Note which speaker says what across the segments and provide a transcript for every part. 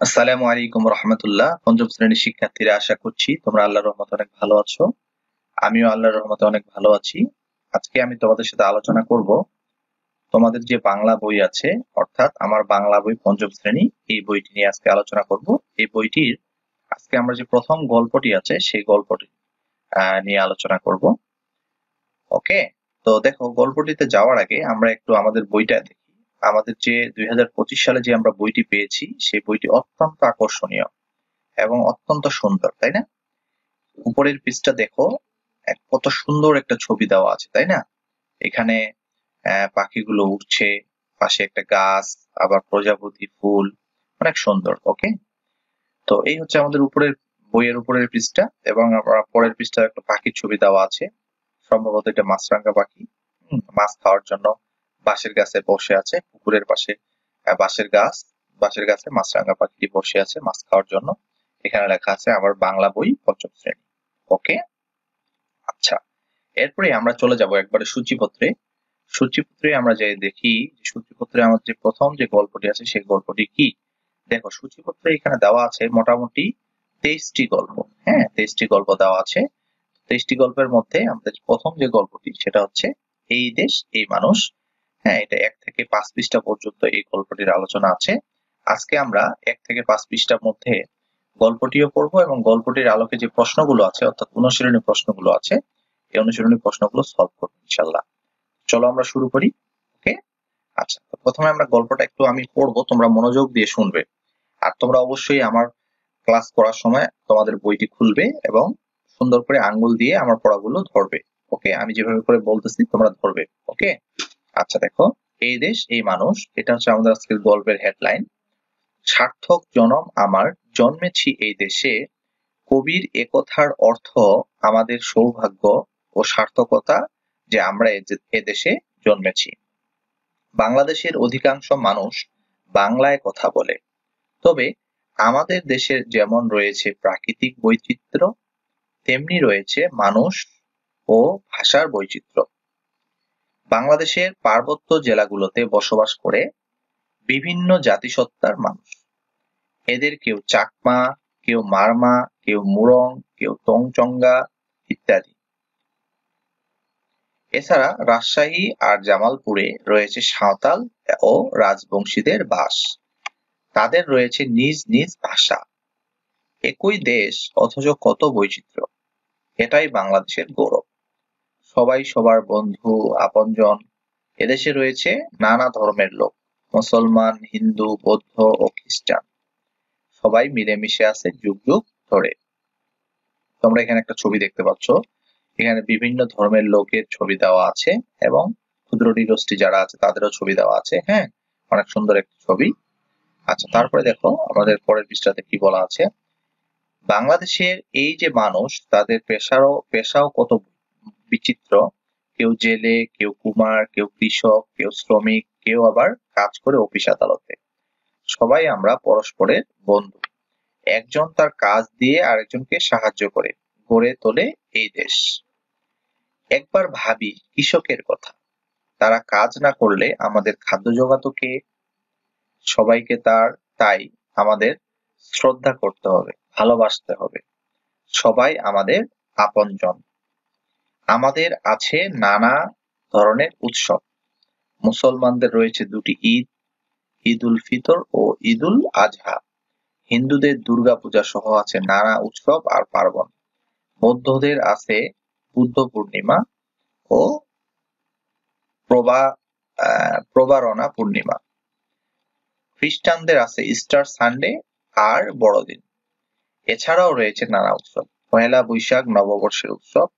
Speaker 1: আসসালামু আলাইকুম রহমতুল্লাহ। পঞ্চম শ্রেণীর শিক্ষার্থীরা, আশা করছি তোমরা আল্লাহর রহমতে অনেক ভালো আছো। আমিও আল্লাহর রহমতে অনেক ভালো আছি। আজকে আমি তোমাদের সাথে আলোচনা করব তোমাদের যে বাংলা বই আছে, অর্থাৎ আমার বাংলা বই পঞ্চম শ্রেণী, এই বইটি নিয়ে আজকে আলোচনা করব। এই বইটির আজকে আমরা যে প্রথম গল্পটি আছে সেই গল্পটি নিয়ে আলোচনা করব। ওকে, তো দেখো, গল্পটিতে যাওয়ার আগে আমরা একটু আমাদের বইটা দেখি। আমাদের যে 2025 সালে যে আমরা বইটি পেয়েছি, সেই বইটি অত্যন্ত আকর্ষণীয় এবং অত্যন্ত সুন্দর, তাই না? উপরের পৃষ্ঠা দেখো, কত সুন্দর একটা ছবি দেওয়া আছে, তাই না? এখানে পাখিগুলো উঠছে, পাশে একটা গাছ, আবার প্রজাপতি ফুল, অনেক সুন্দর। ওকে, তো এই হচ্ছে আমাদের বইয়ের উপরের পৃষ্ঠা, এবং আমরা পরের পৃষ্ঠায় একটা পাখির ছবি দেওয়া আছে। সম্ভবত এটা মাছরাঙা পাখি। মাছ খাওয়ার জন্য বাঁশের গাছে বসে আছে, পুকুরের পাশে বাঁশের গাছে মাছরাঙা পাখিটি বসে আছে মাছ খাওয়ার জন্য। এখানে লেখা আছে আমার বাংলা বই পঞ্চম শ্রেণী। ওকে, আচ্ছা, এরপরে আমরা চলে যাব একবারে সূচিপত্রে। সূচিপত্রে আমরা যে দেখি, সূচিপত্রে আমার যে প্রথম যে গল্পটি আছে সেই গল্পটি কি। দেখো, সূচিপত্রে এখানে দেওয়া আছে মোটামুটি 23টি গল্প। হ্যাঁ, 23টি গল্প দেওয়া আছে। 23টি গল্পের মধ্যে আমাদের প্রথম যে গল্পটি সেটা হচ্ছে এই দেশ এই মানুষ। হ্যাঁ, এটা 1 থেকে 5 পৃষ্ঠা পর্যন্ত এই গল্পটির আলোচনা আছে। আজকে আমরা 1 থেকে 5 পৃষ্ঠার মধ্যে গল্পটিও পড়বো, এবং গল্পটির আলোকে যে প্রশ্নগুলো আছে, অর্থাৎ অনুশীলনী প্রশ্নগুলো আছে, এই অনুশীলনী প্রশ্নগুলো সলভ করবো ইনশাল্লাহ। চলো আমরা শুরু করি। ওকে, আচ্ছা, তো প্রথমে আমরা গল্পটা একটু আমি পড়বো, তোমরা মনোযোগ দিয়ে শুনবে। আর তোমরা অবশ্যই আমার ক্লাস করার সময় তোমাদের বইটি খুলবে এবং সুন্দর করে আঙ্গুল দিয়ে আমার পড়াগুলো ধরবে। ওকে, আমি যেভাবে করে বলতেছি তোমরা ধরবে। ওকে, আচ্ছা, দেখো, এই দেশ এই মানুষ, এটা হচ্ছে আমাদের আজকের গল্পের হেডলাইন। সার্থক জনম আমার, জন্মেছি এই দেশে। কবির একথার অর্থ আমাদের সৌভাগ্য ও সার্থকতা যে আমরা এদেশে জন্মেছি। বাংলাদেশের অধিকাংশ মানুষ বাংলায় কথা বলে, তবে আমাদের দেশের যেমন রয়েছে প্রাকৃতিক বৈচিত্র্য, তেমনি রয়েছে মানুষ ও ভাষার বৈচিত্র্য। বাংলাদেশের পার্বত্য জেলাগুলোতে বসবাস করে বিভিন্ন জাতিসত্তার মানুষ। এদের কেউ চাকমা, কেউ মারমা, কেউ মুরং, কেউ তংচঙ্গা ইত্যাদি। এছাড়া রাজশাহী আর জামালপুরে রয়েছে সাঁওতাল ও রাজবংশীদের বাস। তাদের রয়েছে নিজ নিজ ভাষা। একই দেশ অথচ কত বৈচিত্র্য, এটাই বাংলাদেশের গৌরব। সবাই সবার বন্ধু আপনজন। এদেশে রয়েছে নানা ধর্মের লোক, মুসলমান, হিন্দু, বৌদ্ধ ও খ্রিস্টান। সবাই মিলেমিশে আছে যুগ যুগ ধরে। তোমরা এখানে একটা ছবি দেখতে পাচ্ছ, এখানে বিভিন্ন ধর্মের লোকের ছবি দেওয়া আছে, এবং ক্ষুদ্র নৃগোষ্ঠী যারা আছে তাদেরও ছবি দেওয়া আছে। হ্যাঁ, অনেক সুন্দর একটি ছবি। আচ্ছা, তারপরে দেখো আমাদের পরের পৃষ্ঠাতে কি বলা আছে। বাংলাদেশের এই যে মানুষ, তাদের পেশাও কত বিচিত্র। কেউ জেলে, কেউ কুমার, কেউ কৃষক, কেউ শ্রমিক, কেউ আবার কাজ করে অফিস আদালতে। সবাই আমরা পরস্পরের বন্ধু। একজন তার কাজ দিয়ে আরেকজনকে সাহায্য করে গড়ে তোলে এই দেশ। একবার ভাবি কৃষকের কথা, তারা কাজ না করলে আমাদের খাদ্য জোগাতো কে? সবাইকে তাই আমাদের শ্রদ্ধা করতে হবে, ভালোবাসতে হবে। সবাই আমাদের আপনজন। আমাদের আছে নানা ধরনের উৎসব। মুসলমানদের রয়েছে দুটি ঈদ, ঈদ উল ফিতর ও ঈদ উল আজহা। হিন্দুদের দুর্গা পূজা সহ আছে নানা উৎসব আর পার্বণ। বৌদ্ধদের আছে বুদ্ধ পূর্ণিমা ও প্রবারণা পূর্ণিমা। খ্রিস্টানদের আছে ইস্টার সানডে আর বড়দিন। এছাড়াও রয়েছে নানা উৎসব, পহেলা বৈশাখ নববর্ষের উৎসব।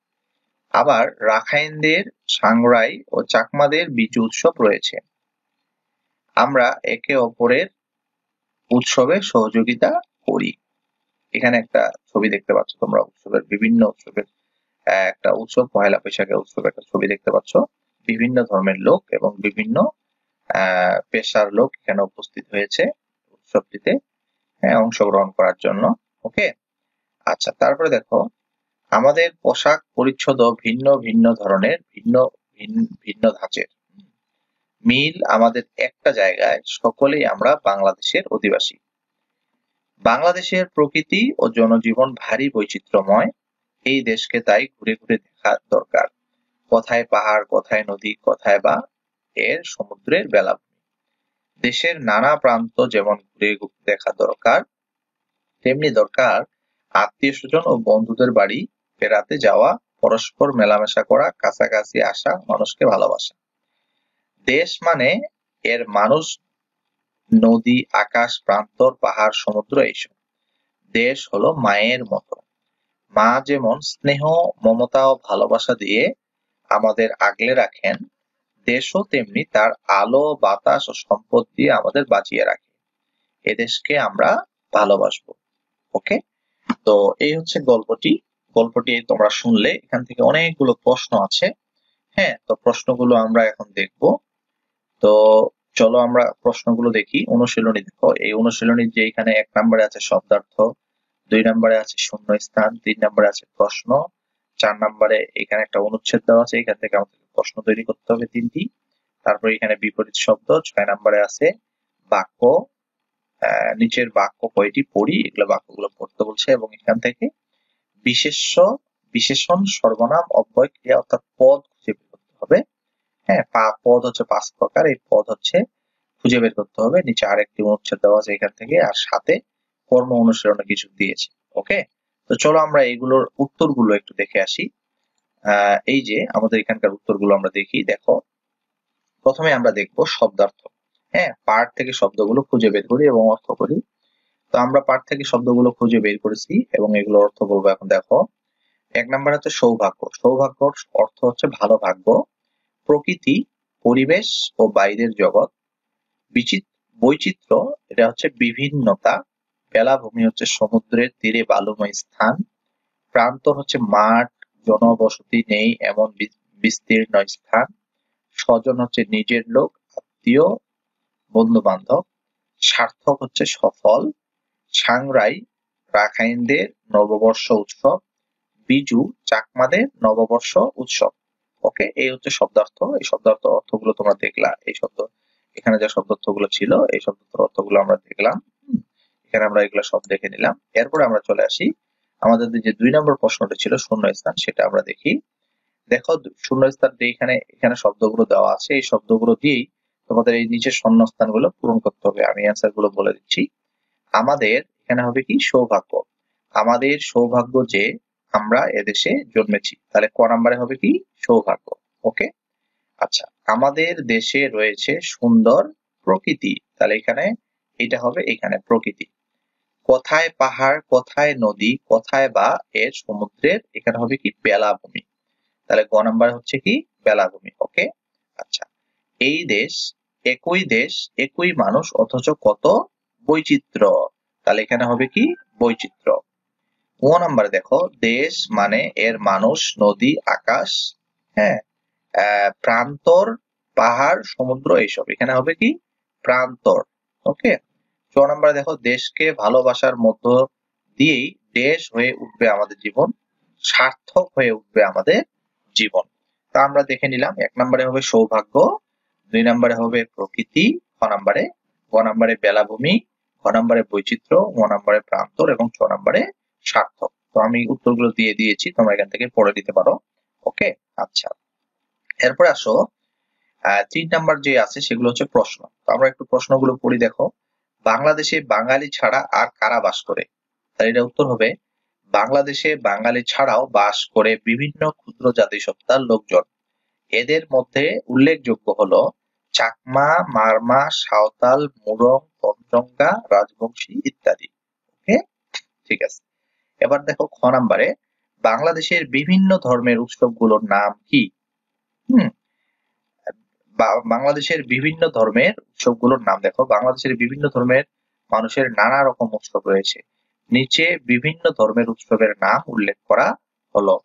Speaker 1: আবার রাখাইনদের সাংগ্রাই ও চাকমাদের বিজু উৎসব রয়েছে। আমরা একে অপরের উৎসবে সহযোগিতা করি। এখানে একটা ছবি দেখতে পাচ্ছ তোমরা, বিভিন্ন উৎসবের একটা উৎসব, পহেলা বৈশাখের উৎসব একটা ছবি দেখতে পাচ্ছ। বিভিন্ন ধর্মের লোক এবং বিভিন্ন পেশার লোক এখানে উপস্থিত হয়েছে উৎসবটিতে অংশগ্রহণ করার জন্য। ওকে, আচ্ছা, তারপরে দেখো আমাদের পোশাক পরিচ্ছদ ভিন্ন ভিন্ন ধরনের, ভিন্ন ভিন্ন ধাঁচের। মিল আমাদের একটা জায়গায়, সকলেই আমরা বাংলাদেশের অধিবাসী। বাংলাদেশের প্রকৃতি ও জনজীবন ভারী বৈচিত্র্যময়। এই দেশকে তাই ঘুরে ঘুরে দেখা দরকার। কোথায় পাহাড়, কোথায় নদী, কোথায় বা এর সমুদ্রের বেলাভূমি। দেশের নানা প্রান্ত যেমন ঘুরে ঘুরে দেখা দরকার, তেমনি দরকার আত্মীয় স্বজন ও বন্ধুদের বাড়ি বেড়াতে যাওয়া, পরস্পর মেলামেশা করা, কাছাকাছি আসা, মানুষকে ভালোবাসা। দেশ মানে এর মানুষ, নদী, আকাশ, প্রান্তর, পাহাড়, সমুদ্র এইসব। দেশ হলো মায়ের মতো। মা যেমন স্নেহ, মমতা ও ভালোবাসা দিয়ে আমাদের আগলে রাখেন, দেশও তেমনি তার আলো, বাতাস ও সম্পদ দিয়ে আমাদের বাঁচিয়ে রাখে। এদেশকে আমরা ভালোবাসবো। ওকে, তো এই হচ্ছে গল্পটি। গল্পটি তোমরা শুনলে, এখান থেকে অনেকগুলো প্রশ্ন আছে। হ্যাঁ, তো প্রশ্নগুলো আমরা এখন দেখব। তো চলো আমরা প্রশ্নগুলো দেখি। অনুশীলনী দেখো, এই অনুশীলনীর যে এখানে 1 নম্বরে আছে শব্দার্থ, 2 নম্বরে আছে শূন্যস্থান, 3 নম্বরে আছে প্রশ্ন, 4 নম্বরে এখানে একটা অনুচ্ছেদ দেওয়া আছে, এখান থেকে আমাদের প্রশ্ন তৈরি করতে হবে 3টি। তারপরে এখানে বিপরীত শব্দ, 6 নম্বরে আছে বাক্য, নিচের বাক্য কয়টি পড়ি, এগুলো বাক্যগুলো পড়তে বলছে। এবং এখান থেকে বিশেষ্য, বিশেষণ, সর্বনাম, অব্যয়, ক্রিয়া অর্থাৎ পদ খুঁজে বের করতে হবে। হ্যাঁ, পদ হচ্ছে 5 প্রকার, এই পদ হচ্ছে খুঁজে বের করতে হবে। নিচে আরেকটি অনুচ্ছেদ দেওয়া আছে এখান থেকে, আর সাথে কর্ম অনুশীলনে কিছু দিয়েছে। ওকে, তো চলো আমরা এগুলোর উত্তরগুলো একটু দেখে আসি। এই যে আমাদের এখানকার উত্তরগুলো আমরা দেখি। দেখো, প্রথমে আমরা দেখব শব্দার্থ। হ্যাঁ, পাঠ থেকে শব্দগুলো খুঁজে বের করি এবং অর্থ করি। তো আমরা পাঠ থেকে শব্দগুলো খুঁজে বের করেছি এবং এগুলোর অর্থ বলবো। এখন দেখো, 1 নাম্বার হচ্ছে সৌভাগ্য। সৌভাগ্যর অর্থ হচ্ছে ভালো ভাগ্য। প্রকৃতি, পরিবেশ ও বাইরের জগৎ। বৈচিত্র্য, এটা হচ্ছে বিভিন্নতা। বেলাভূমি হচ্ছে সমুদ্রের তীরে বালুময় স্থান। প্রান্তর হচ্ছে মাঠ, জনবসতি নেই এমন বিস্তীর্ণ স্থান। স্বজন হচ্ছে নিজের লোক, আত্মীয়, বন্ধু বান্ধব। সার্থক হচ্ছে সফল। সাংরাই, রাখাইনদের নববর্ষ উৎসব। বিজু, চাকমাদের নববর্ষ উৎসব। ওকে, এই হচ্ছে শব্দার্থ। এই শব্দার্থ অর্থগুলো তোমরা দেখলা। এই শব্দ, এখানে যে শব্দার্থগুলো ছিল, এই শব্দার্থের অর্থগুলো আমরা দেখলাম। এখানে আমরা এগুলো সব দেখে নিলাম। এরপরে আমরা চলে আসি আমাদের যে 2 নম্বর প্রশ্নটা ছিল শূন্যস্থান, সেটা আমরা দেখি। দেখো, শূন্যস্থান যে এখানে শব্দগুলো দেওয়া আছে, এই শব্দগুলো দিয়েই তোমাদের এই নিচের শূন্যস্থানগুলো পূরণ করতে হবে। আমি অ্যান্সার গুলো বলে দিচ্ছি। আমাদের এখানে হবে কি সৌভাগ্য। আমাদের সৌভাগ্য যে আমরা এদেশে জন্মেছি, তাহলে ক নাম্বারে হবে কি সৌভাগ্য। ওকে, আচ্ছা, আমাদের দেশে রয়েছে সুন্দর প্রকৃতি, তাহলে এখানে এটা হবে এখানে প্রকৃতি। কোথায় পাহাড়, কোথায় নদী, কোথায় বা এর সমুদ্রের, এখানে হবে কি বেলাভূমি, তাহলে গ নাম্বার হচ্ছে কি বেলাভূমি। ওকে, আচ্ছা, এই দেশ, একই মানুষ অথচ কত বৈচিত্র্য, তাহলে এখানে হবে কি বৈচিত্র্য। ও নাম্বারে দেখো, দেশ মানে এর মানুষ, নদী, আকাশ, হ্যাঁ, প্রান্তর, পাহাড়, সমুদ্র এইসব, এখানে হবে কি প্রান্তর। ওকে, 6 নম্বরে দেখো, দেশকে ভালোবাসার মধ্য দিয়েই দেশ হয়ে উঠবে আমাদের জীবন, সার্থক হয়ে উঠবে আমাদের জীবন। তা আমরা দেখে নিলাম। 1 নম্বরে হবে সৌভাগ্য, 2 নম্বরে হবে প্রকৃতি, গ নম্বরে বেলাভূমি, ঘ নম্বরে বৈচিত্র্য, ঙ নম্বরে প্রান্তর এবং 6 নম্বরে সার্থক। তো আমি উত্তরগুলো দিয়ে দিয়েছি, তোমরা এখান থেকে পড়ে দিতে পারো। ওকে, আচ্ছা, এরপরে আসো 3 নাম্বার যে আছে সেগুলো হচ্ছে প্রশ্ন। তো আমরা একটু প্রশ্নগুলো পড়ি। দেখো, বাংলাদেশে বাঙালি ছাড়া আর কারা বাস করে, তাহলে এটা উত্তর হবে বাংলাদেশে বাঙালি ছাড়াও বাস করে বিভিন্ন ক্ষুদ্র জাতিসত্তার লোকজন। এদের মধ্যে উল্লেখযোগ্য হলো চাকমা, মারমা, সাঁওতাল, মুরং, তঞ্চঙ্গা, রাজবংশী ইত্যাদি। ওকে, ঠিক আছে। এবার দেখো খ নাম্বারে, বাংলাদেশের বিভিন্ন ধর্মের উৎসবগুলোর নাম কি? বাংলাদেশের বিভিন্ন ধর্মের উৎসবগুলোর নাম দেখো। বাংলাদেশের বিভিন্ন ধর্মের মানুষের নানা রকম উৎসব রয়েছে, নিচে বিভিন্ন ধর্মের উৎসবের নাম উল্লেখ করা হলো।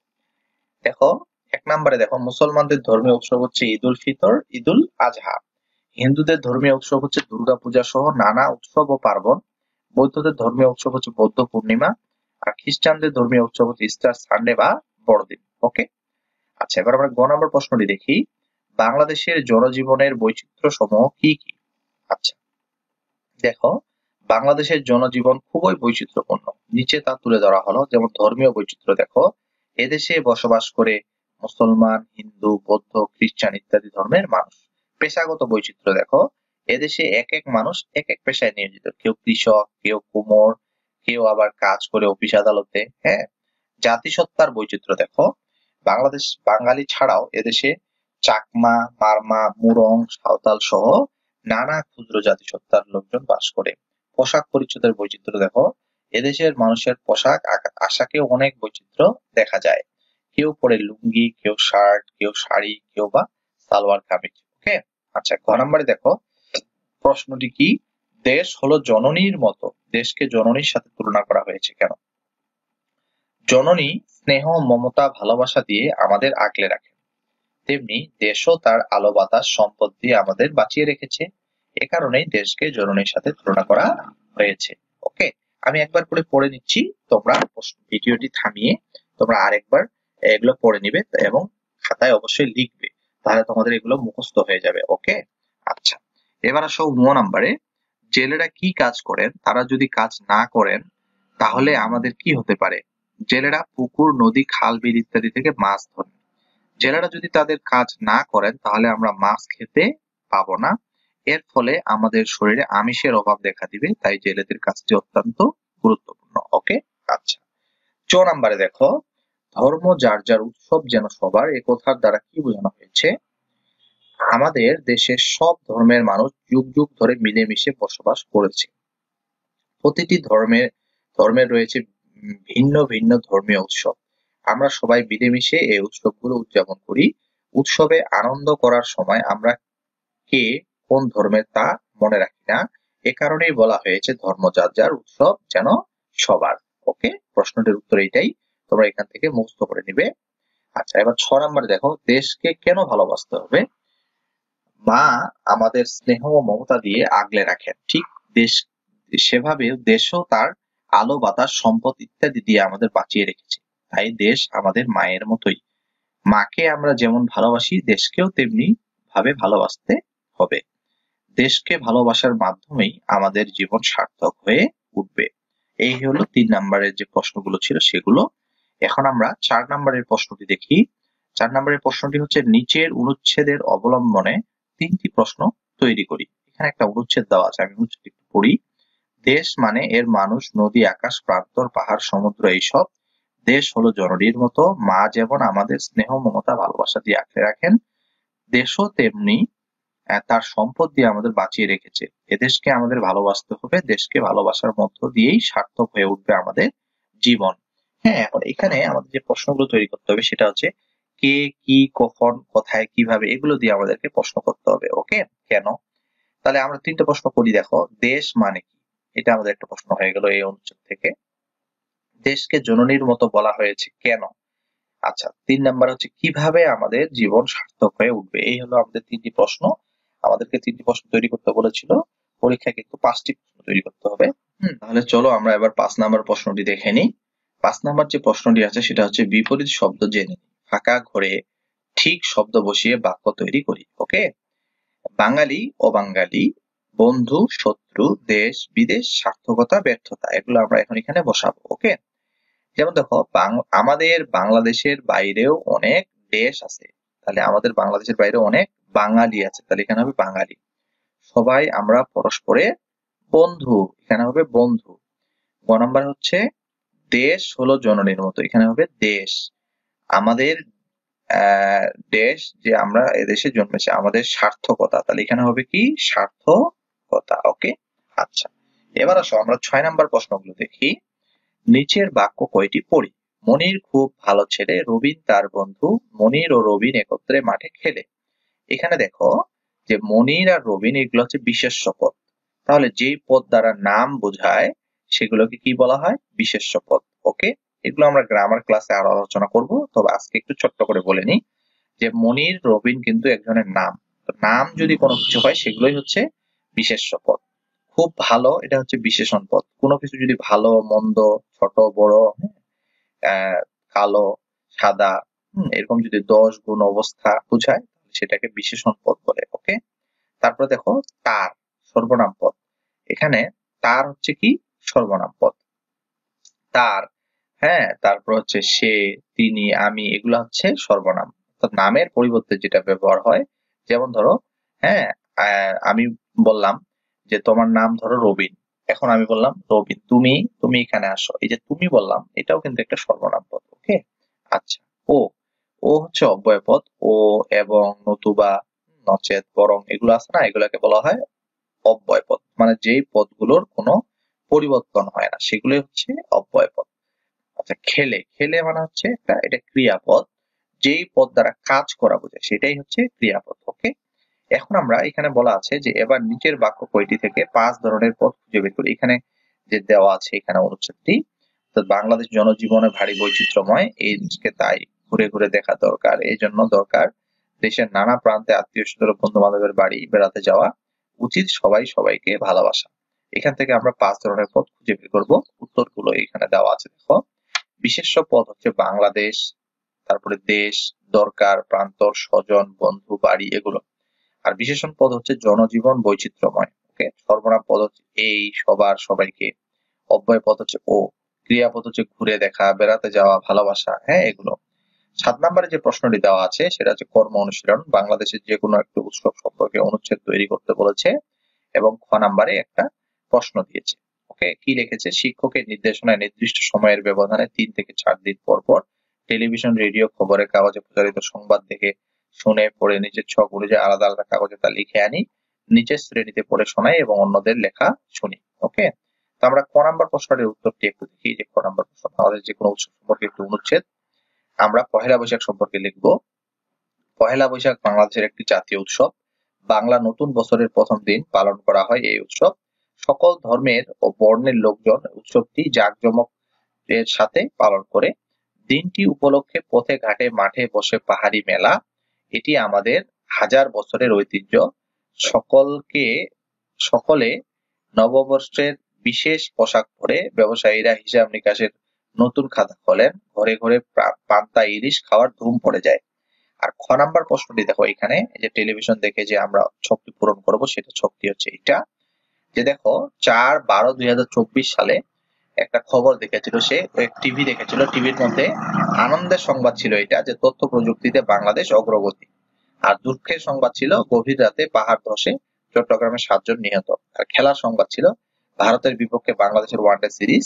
Speaker 1: দেখো, 1 নম্বরে দেখো, মুসলমানদের ধর্মীয় উৎসব হচ্ছে ঈদ উল ফিতর, ঈদ উল আজহা। হিন্দুদের ধর্মীয় উৎসব হচ্ছে দুর্গাপূজা সহ নানা উৎসব ও পার্বণ। বৌদ্ধদের ধর্মীয় উৎসব হচ্ছে বৌদ্ধ পূর্ণিমা। আর খ্রিস্টানদের ধর্মীয় উৎসব হচ্ছে ইস্টার সানডে বা বড়দিন। ওকে, আচ্ছা, এবার আমরা গ নম্বর প্রশ্নটি দেখি। বাংলাদেশের জনজীবনের বৈচিত্র্য সমূহ কি কি? আচ্ছা, দেখো, বাংলাদেশের জনজীবন খুবই বৈচিত্র্যপূর্ণ। নিচে তা তুলে ধরা হলো। যেমন ধর্মীয় বৈচিত্র্য দেখো, এদেশে বসবাস করে মুসলমান, হিন্দু, বৌদ্ধ, খ্রিস্টান ইত্যাদি ধর্মের মানুষ। পেশাগত বৈচিত্র্য দেখো, এদেশে এক এক মানুষ এক এক পেশায় নিয়োজিত। কেউ কৃষক, কেউ কুমোর, কেউ আবার কাজ করে অফিস আদালতে। হ্যাঁ, জাতিসত্তার বৈচিত্র্য দেখো, বাংলাদেশ বাঙালি ছাড়াও এদেশে চাকমা, মারমা, মুরং, সাঁওতাল সহ নানা ক্ষুদ্র জাতিসত্তার লোকজন বাস করে। পোশাক পরিচ্ছদের বৈচিত্র্য দেখো, এদেশের মানুষের পোশাক আশাকেও অনেক বৈচিত্র্য দেখা যায়। কেউ পরে লুঙ্গি, কেউ শার্ট, কেউ শাড়ি, কেউ বা সালোয়ার কামিজ। ওকে, আচ্ছা, ক নম্বরে দেখো প্রশ্নটি কি, দেশ হলো জননীর মতো, দেশকে জননীর সাথে তুলনা করা হয়েছে কেন? জননী স্নেহ, মমতা, ভালোবাসা দিয়ে আমাদের আগলে রাখেন, তেমনি দেশও তার আলো বাতাস সম্পদ দিয়ে আমাদের বাঁচিয়ে রেখেছে। এ কারণেই দেশকে জননীর সাথে তুলনা করা হয়েছে। ওকে, আমি একবার করে পড়ে নিচ্ছি, তোমরা ভিডিওটি থামিয়ে তোমরা আরেকবার এগুলো পড়ে নিবে এবং খাতায় অবশ্যই লিখবে, তাহলে তোমাদের এগুলো মুখস্থ হয়ে যাবে। ওকে, আচ্ছা, এবার আসো 9 নম্বরে, জেলেরা কি কাজ করেন? তারা যদি কাজ না করেন তাহলে আমাদের কি হতে পারে? জেলেরা পুকুর, নদী, খাল, বিল ইত্যাদি থেকে মাছ ধরেন। জেলেরা যদি তাদের কাজ না করেন তাহলে আমরা মাছ খেতে পাবো না। এর ফলে আমাদের শরীরে আমিষের অভাব দেখা দিবে। তাই জেলেদের কাজটি অত্যন্ত গুরুত্বপূর্ণ। ওকে, আচ্ছা, 4 নম্বরে দেখো, ধর্ম যার যার উৎসব যেন সবার, এ কথার দ্বারা কি বোঝানো হয়েছে? আমাদের দেশের সব ধর্মের মানুষ যুগ যুগ ধরে মিলেমিশে বসবাস করেছে। প্রতিটি ধর্মের রয়েছে ভিন্ন ভিন্ন ধর্মীয় উৎসব। আমরা সবাই মিলেমিশে এই উৎসবগুলো উদযাপন করি। উৎসবে আনন্দ করার সময় আমরা কে কোন ধর্মের তা মনে রাখি না। এ কারণেই বলা হয়েছে ধর্ম যার যার, উৎসব যেন সবার। ওকে, প্রশ্নটির উত্তর এইটাই, তোমরা এখান থেকে মুখস্থ করে নিবে। আচ্ছা, এবার 6 নম্বরে দেখো, দেশকে কেন ভালোবাসতে হবে? মা আমাদের স্নেহ ও মমতা দিয়ে আগলে রাখেন, ঠিক দেশ সেভাবে দেশও তার আলো বাতাস সম্পদ ইত্যাদি দিয়ে আমাদের বাঁচিয়ে রেখেছে। তাই দেশ আমাদের মায়ের মতোই। মাকে আমরা যেমন ভালোবাসি, দেশকেও তেমনি ভাবে ভালোবাসতে হবে। দেশকে ভালোবাসার মাধ্যমেই আমাদের জীবন সার্থক হয়ে উঠবে। এই হলো 3 নম্বরের যে প্রশ্নগুলো ছিল সেগুলো। এখন আমরা 4 নম্বরের প্রশ্নটি দেখি। 4 নম্বরের প্রশ্নটি হচ্ছে, নিচের অনুচ্ছেদের অবলম্বনে 3টি প্রশ্ন তৈরি করি। এখানে একটা অনুচ্ছেদ দেওয়া আছে, আমি অনুচ্ছেদটি একটু পড়ি। দেশ মানে এর মানুষ, নদী, আকাশ, প্রান্তর, পাহাড়, সমুদ্র এইসব। দেশ হলো জননীর মতো, মা যেমন আমাদের স্নেহ, মমতা, ভালোবাসা দিয়ে আগলে রাখেন, দেশও তেমনি তার সম্পদ দিয়ে আমাদের বাঁচিয়ে রেখেছে। এদেশকে আমাদের ভালোবাসতে হবে, দেশকে ভালোবাসার মধ্য দিয়েই সার্থক হয়ে উঠবে আমাদের জীবন। হ্যাঁ, এখন এখানে আমাদের যে প্রশ্নগুলো তৈরি করতে হবে সেটা হচ্ছে কে, কি, কখন, কোথায়, কিভাবে, এগুলো দিয়ে আমাদেরকে প্রশ্ন করতে হবে। ওকে, কেন? তাহলে আমরা 3টে প্রশ্ন করি। দেখো, দেশ মানে কি, এটা আমাদের একটা প্রশ্ন হয়ে গেল এই অনুচ্ছেদ থেকে। দেশকে জননীর মতো বলা হয়েছে কেন? আচ্ছা, 3 নাম্বার হচ্ছে কিভাবে আমাদের জীবন সার্থক হয়ে উঠবে। এই হলো আমাদের 3টি প্রশ্ন। আমাদেরকে 3টি প্রশ্ন তৈরি করতে বলেছিল। পরীক্ষায় কিন্তু 5টি প্রশ্ন তৈরি করতে হবে। তাহলে চলো আমরা এবার 5 নাম্বার প্রশ্নটি দেখে নিই। 5 নাম্বার যে প্রশ্নটি আছে সেটা হচ্ছে বিপরীত শব্দ জেনে ফাঁকা ঘরে ঠিক শব্দ বসিয়ে বাক্য তৈরি করি। ওকে, বাঙালি, অবাঙালি, বন্ধু, শত্রু, দেশ, বিদেশ, সার্থকতা, ব্যর্থতা, এগুলো আমরা এখন এখানে বসাবো। ওকে, যেমন দেখো, আমাদের বাংলাদেশের বাইরেও অনেক দেশ আছে, তাহলে আমাদের বাংলাদেশের বাইরে অনেক বাঙালি আছে, তাহলে এখানে হবে বাঙালি। সবাই আমরা পরস্পরের বন্ধু, এখানে হবে বন্ধু। গ নাম্বার হচ্ছে দেশ হলো জননীর মতো, এখানে হবে দেশ। আমাদের দেশ যে আমরা এদেশে জন্মেছি, আমাদের সার্থকতা, তাহলে এখানে হবে কি সার্থকতা। ওকে, আচ্ছা, এবার আসো আমরা 6 নাম্বার প্রশ্নগুলো দেখি। নিচের বাক্য কয়টি পড়ি? মনির খুব ভালো ছেলে, রবিন তার বন্ধু, মনির ও রবিন একত্রে মাঠে খেলে। এখানে দেখো যে মনির আর রবিন এগুলো হচ্ছে বিশেষ্য পদ, তাহলে যেই পদ দ্বারা নাম বোঝায় সেগুলোকে কি বলা হয়? বিশেষ্য পদ। ওকে, এগুলো আমরা গ্রামার ক্লাসে আরো আলোচনা করব, তবে আজকে একটু ছোট্ট করে বলে নিই যে মনির, রবিন কিন্তু একজনের নাম। তো নাম যদি কোনো কিছু হয় সেগুলোই হচ্ছে বিশেষ্য পদ। খুব ভালো, এটা হচ্ছে বিশেষণ পদ। কোনো কিছু যদি ভালো, মন্দ, ছোট, বড়, কালো, সাদা, এরকম যদি দোষ, গুণ, অবস্থা বোঝায় সেটাকে বিশেষণ পদ বলে। ওকে, তারপরে দেখো তার, সর্বনাম পদ। এখানে তার হচ্ছে কি সর্বনাম পদ। তার, হ্যাঁ, তারপর হচ্ছে সে, তিনি, আমি, এগুলা হচ্ছে সর্বনাম। অর্থাৎ নামের পরিবর্তে যেটা ব্যবহার হয়, যেমন ধরো, হ্যাঁ, আমি বললাম যে তোমার নাম ধরো রবিন, এখন আমি বললাম রবিন তুমি তুমি এখানে আসো, এই যে তুমি বললাম এটাও কিন্তু একটা সর্বনাম পদ। ওকে, আচ্ছা। ও, ও হচ্ছে অব্যয় পদ। ও, এবং, নতুবা, নচেত, বরং, এগুলো আছে না, এগুলাকে বলা হয় অব্যয় পদ। মানে যেই পদগুলোর কোনো পরিবর্তন হয় না সেগুলোই হচ্ছে অব্যয় পদ। আচ্ছা, খেলে, খেলে মানে হচ্ছে এটা ক্রিয়াপদ, যেই পদ দ্বারা কাজ করা বোঝায় সেটাই হচ্ছে ক্রিয়াপদ। ওকে, এখন আমরা এখানে বলা আছে যে এবার নিচের বাক্য কয়টি থেকে 5 ধরনের পদ খুঁজে বের করি। এখানে যে দেওয়া আছে এখানে অনুচ্ছেদটি, তো বাংলাদেশ জনজীবনে ভারী বৈচিত্র্যময়, এই জিনিসকে তাই ঘুরে ঘুরে দেখা দরকার। এই জন্য দরকার দেশের নানা প্রান্তে আত্মীয় স্বজন বন্ধু বান্ধবের বাড়ি বেড়াতে যাওয়া উচিত, সবাই সবাইকে ভালোবাসা। এখান থেকে আমরা 5 ধরনের পদ খুঁজে বের করবো। উত্তরগুলো এখানে দেওয়া আছে, দেখো। বিশেষ্য পদ হচ্ছে বাংলাদেশ, তারপরে দেশ, দরকার, প্রান্তর, স্বজন, বন্ধু, বাড়ি, এগুলো। আর বিশেষণ পদ হচ্ছে জনজীবন বৈচিত্র্যময়। ওকে, সর্বনাম পদ হচ্ছে এই, সবার, সবাইকে। অব্যয় পদ হচ্ছে ও। ক্রিয়াপদ হচ্ছে ঘুরে দেখা, বেড়াতে যাওয়া, ভালোবাসা, হ্যাঁ, এগুলো। 7 নম্বরে যে প্রশ্নটি দেওয়া আছে সেটা হচ্ছে কর্ম অনুশীলন। বাংলাদেশের যে কোনো একটা উৎসব সম্পর্কে অনুচ্ছেদ তৈরি করতে বলেছে এবং খ নাম্বারে একটা প্রশ্ন দিয়েছে। ওকে, কি লিখেছে? শিক্ষকের নির্দেশনায় নির্দিষ্ট সময়ের ব্যবধানে 3 থেকে 4 দিন পর পর টেলিভিশন, রেডিও, খবরের কাগজে প্রচারিত সংবাদ দেখে শুনে পড়ে নিজের ছক অনুযায়ী আলাদা আলাদা কাগজে তা লিখে আনি, নিচের শ্রেণীতে পড়ে শোনাই এবং অন্যদের লেখা শুনি। ওকে, তো আমরা ক নাম্বার প্রশ্নটির উত্তরটি একটু দেখি। যে ক নাম্বার প্রশ্ন, আমাদের যে কোনো উৎসব সম্পর্কে একটু অনুচ্ছেদ। আমরা পহেলা বৈশাখ সম্পর্কে লিখব। পহেলা বৈশাখ বাংলাদেশের একটি জাতীয় উৎসব। বাংলা নতুন বছরের প্রথম দিন পালন করা হয় এই উৎসব। সকল ধর্মের ও বর্ণের লোকজন উৎসবটি জাঁকজমক এর সাথে পালন করে। দিনটি উপলক্ষে পথে ঘাটে মাঠে বসে পাহাড়ি মেলা। এটি আমাদের হাজার বছরের ঐতিহ্য। সকলকে সকলে নববর্ষের বিশেষ পোশাক পরে ব্যবসায়ীরা হিসাব নিকাশের নতুন খাতা খোলেন। ঘরে ঘরে পান্তা ইলিশ খাওয়ার ধুম পড়ে যায়। আর খ নাম্বার প্রশ্নটি দেখো, এখানে যে টেলিভিশন দেখে যে আমরা ছকটি পূরণ করব, সেটা ছকটি হচ্ছে এটা। যে দেখো, 4/12/2024 সালে একটা খবর দেখেছিল, সে টিভি দেখেছিল, টিভির মধ্যে আনন্দের সংবাদ ছিল এটা যে তথ্য প্রযুক্তিতে বাংলাদেশ অগ্রগতি, আর দুঃখের সংবাদ ছিল গভীর রাতে পাহাড় ধসে চট্টগ্রামে 7 জন নিহত। আর খেলার সংবাদ ছিল ভারতের বিপক্ষে বাংলাদেশের ওয়ানডে সিরিজ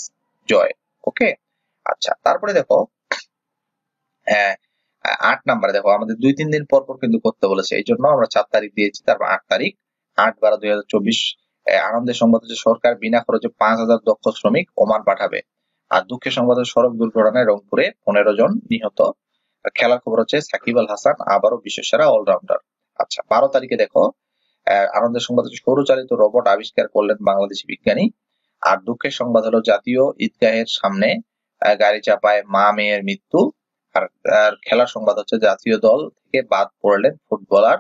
Speaker 1: জয়। ওকে, আচ্ছা, তারপরে দেখো 8 নাম্বারে দেখো, আমাদের 2-3 দিন পর পর কিন্তু করতে বলেছে, এই জন্য আমরা 4 তারিখ দিয়েছি, তারপর 8 তারিখ, 8/12/2024। আনন্দের সংবাদ হচ্ছে সরকার বিনা খরচে 5,000 দক্ষ শ্রমিক ওমান পাঠাবে। আর দুঃখের সংবাদ হচ্ছে সড়ক দুর্ঘটনায় রংপুরে 15 জন নিহত। আর খেলার খবর হচ্ছে সাকিব আল হাসান আবারও বিশ্বসেরা অলরাউন্ডার। আচ্ছা, 12 তারিখে দেখো, আনন্দের সংবাদ হচ্ছে সৌরচালিত রোবট আবিষ্কার করলেন বাংলাদেশি বিজ্ঞানী। আর দুঃখের সংবাদ হলো জাতীয় ঈদগাহের সামনে গাড়ি চাপায় মা মেয়ের মৃত্যু। আর আর খেলার সংবাদ হচ্ছে জাতীয় দল থেকে বাদ পড়লেন ফুটবলার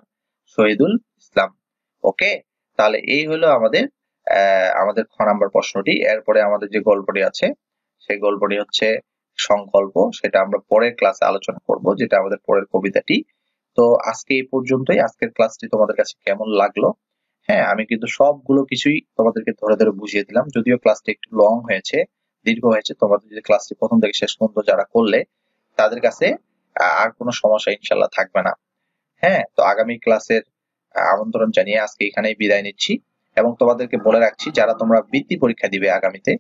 Speaker 1: শহীদুল ইসলাম। ওকে, তাহলে এই হলো আমাদের আমাদের খ নাম্বার প্রশ্নটি। এরপরে আমাদের যে গল্পটি আছে সেই গল্পটি হচ্ছে সংকল্প, সেটা আমরা পরের ক্লাসে আলোচনা করব, যেটা আমাদের পরের কবিতাটি। তো আজকে এই পর্যন্তই। আজকের ক্লাসটি তোমাদের কাছে কেমন লাগলো? হ্যাঁ, আমি কিন্তু সবগুলো কিছুই তোমাদেরকে ধরে ধরে বুঝিয়ে দিলাম, যদিও ক্লাসটি একটু লং হয়েছে, দীর্ঘ হয়েছে। তোমাদের যদি ক্লাসটি প্রথম থেকে শেষ পর্যন্ত যারা করলে তাদের কাছে আর কোনো সমস্যা ইনশাল্লাহ থাকবে না। হ্যাঁ, তো আগামী ক্লাসের আমন্ত্রণ জানিয়ে আজকে এখানেই বিদায় নিচ্ছি এবং তোমাদেরকে বলে রাখছি, যারা তোমরা বৃত্তি পরীক্ষা দিবে আগামীতে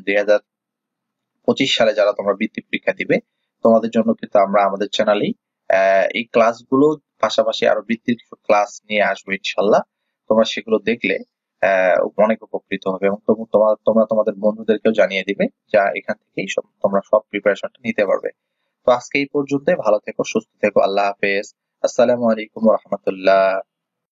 Speaker 1: 2025 সালে, যারা তোমরা বৃত্তি পরীক্ষা দিবে, তোমাদের জন্য কিন্তু আমরা আমাদের চ্যানেলেই এই ক্লাসগুলো পাশাপাশি আরো বৃত্তির কিছু ক্লাস নিয়ে আসবো ইনশাল্লাহ। তোমরা সেগুলো দেখলে অনেক উপকৃত হবে এবং তোমরা তোমাদের বন্ধুদেরকেও জানিয়ে দিবে, যা এখান থেকেই তোমরা সব প্রিপারেশনটা নিতে পারবে। তো আজকে এই পর্যন্তই। ভালো থেকো, সুস্থ থেকো, আল্লাহ হাফেজ, আসসালামু আলাইকুম ওয়া রাহমাতুল্লাহ।